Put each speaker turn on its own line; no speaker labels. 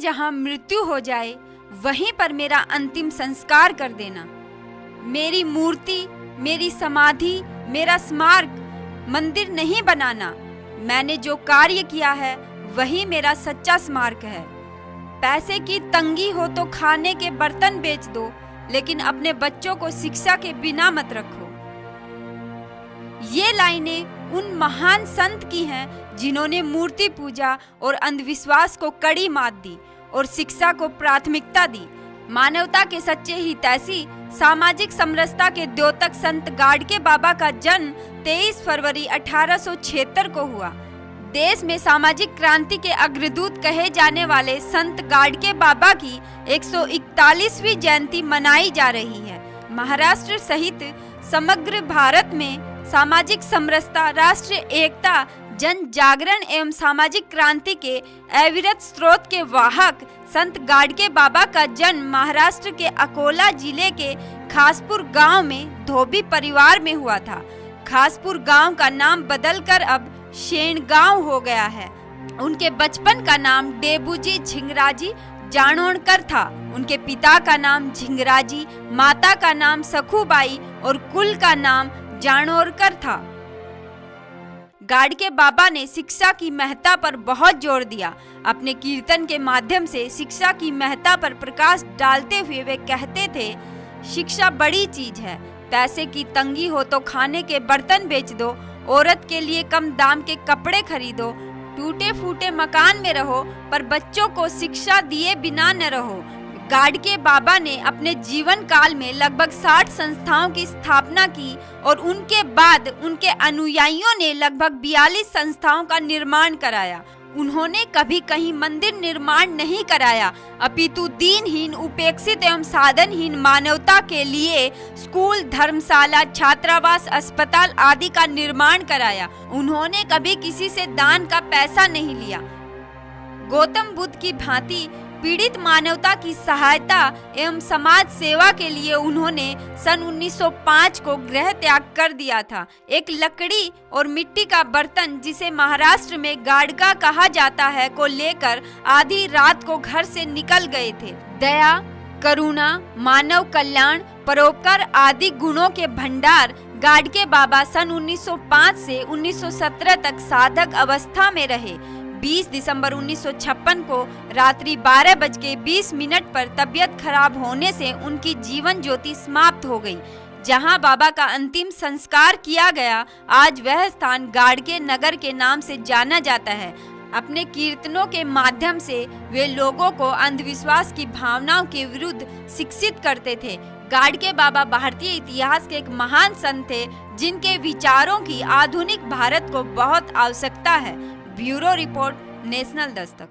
जहां मृत्यु हो जाए वहीं पर मेरा अंतिम संस्कार कर देना। मेरी मूर्ति, मेरी समाधि, मेरा स्मारक मंदिर नहीं बनाना। मैंने जो कार्य किया है वही मेरा सच्चा स्मारक है। पैसे की तंगी हो तो खाने के बर्तन बेच दो, लेकिन अपने बच्चों को शिक्षा के बिना मत रखो। ये लाइनें उन महान संत की हैं जिन्होंने मूर्ति पूजा और अंधविश्वास को कड़ी मात दी और शिक्षा को प्राथमिकता दी। मानवता के सच्चे हितैषी, सामाजिक समरसता के द्योतक संत गाडगे बाबा का जन्म 23 फरवरी 1876 को हुआ। देश में सामाजिक क्रांति के अग्रदूत कहे जाने वाले संत गाडगे बाबा की 141वीं जयंती मनाई जा रही है। महाराष्ट्र सहित समग्र भारत में सामाजिक समरसता, राष्ट्रीय एकता, जन जागरण एवं सामाजिक क्रांति के अविरत स्रोत के वाहक संत गाडगे बाबा का जन्म महाराष्ट्र के अकोला जिले के खासपुर गांव में धोबी परिवार में हुआ था। खासपुर गांव का नाम बदलकर अब शेणगांव हो गया है। उनके बचपन का नाम डेबूजी झिंगराजी जाणोणकर था। उनके पिता का नाम झिंगराजी, माता का नाम सखूबाई और कुल का नाम जाणोरकर था। गाडगे बाबा ने शिक्षा की महत्ता पर बहुत जोर दिया। अपने कीर्तन के माध्यम से शिक्षा की महत्ता पर प्रकाश डालते हुए वे कहते थे, शिक्षा बड़ी चीज है। पैसे की तंगी हो तो खाने के बर्तन बेच दो, औरत के लिए कम दाम के कपड़े खरीदो, टूटे फूटे मकान में रहो, पर बच्चों को शिक्षा दिए बिना न रहो। गाडगे बाबा ने अपने जीवन काल में लगभग 60 संस्थाओं की स्थापना की और उनके बाद उनके अनुयायियों ने लगभग 42 संस्थाओं का निर्माण कराया। उन्होंने कभी कहीं मंदिर निर्माण नहीं कराया, अपितु दीनहीन, उपेक्षित एवं साधनहीन मानवता के लिए स्कूल, धर्मशाला, छात्रावास, अस्पताल आदि का निर्माण कराया। उन्होंने कभी किसी से दान का पैसा नहीं लिया। गौतम बुद्ध की भांति पीड़ित मानवता की सहायता एवं समाज सेवा के लिए उन्होंने सन 1905 को गृह त्याग कर दिया था। एक लकड़ी और मिट्टी का बर्तन, जिसे महाराष्ट्र में गाडगा कहा जाता है, को लेकर आधी रात को घर से निकल गए थे। दया, करुणा, मानव कल्याण, परोपकार आदि गुणों के भंडार गाडगे बाबा सन 1905 से 1917 तक साधक अवस्था में रहे। 20 दिसंबर 1956 को रात्रि 12:20 पर तबियत खराब होने से उनकी जीवन ज्योति समाप्त हो गई। जहां बाबा का अंतिम संस्कार किया गया, आज वह स्थान गाडगे नगर के नाम से जाना जाता है। अपने कीर्तनों के माध्यम से वे लोगों को अंधविश्वास की भावनाओं के विरुद्ध शिक्षित करते थे। गाडगे बाबा भारतीय इतिहास के एक महान संत थे, जिनके विचारों की आधुनिक भारत को बहुत आवश्यकता है। Bureau report, national Dastak.